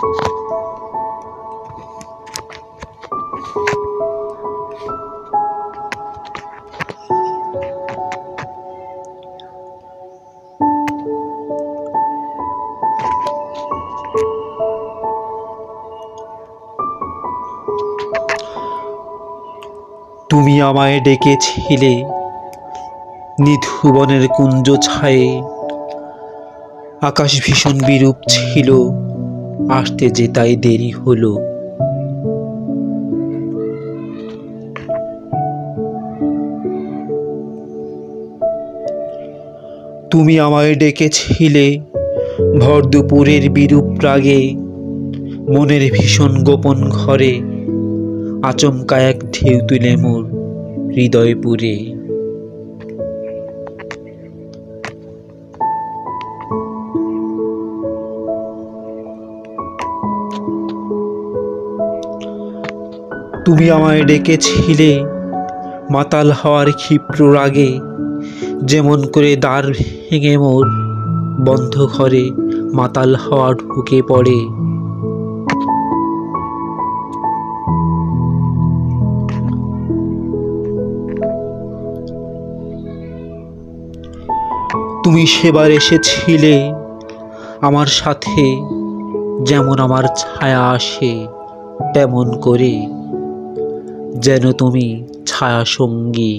তুমি আমায় ডেকেছিলে নিধু বনের কুঞ্জ ছায়ে, আকাশ ভীষণ বিরূপ ছিল, আসতে যে তাই দেরি হলো। তুমি আমায় ডেকেছিলে ভর দুপুরের বিরূপ রাগে, মনের ভীষণ গোপন ঘরে আচমকা এক ঢেউ তুলে মোর হৃদয় পুরে। তুমি আমায় ডেকেছিলে মাতাল হওয়ার ক্ষিপ্র রাগে, যেমন করে দ্বার ভেঙে মোর বন্ধ ঘরে মাতাল হওয়া ঢুকে পড়ে। তুমি সেবার এসেছিলে আমার সাথে, যেমন আমার ছায়া আসে তেমন করে, যেন তুমি ছায়া সঙ্গী।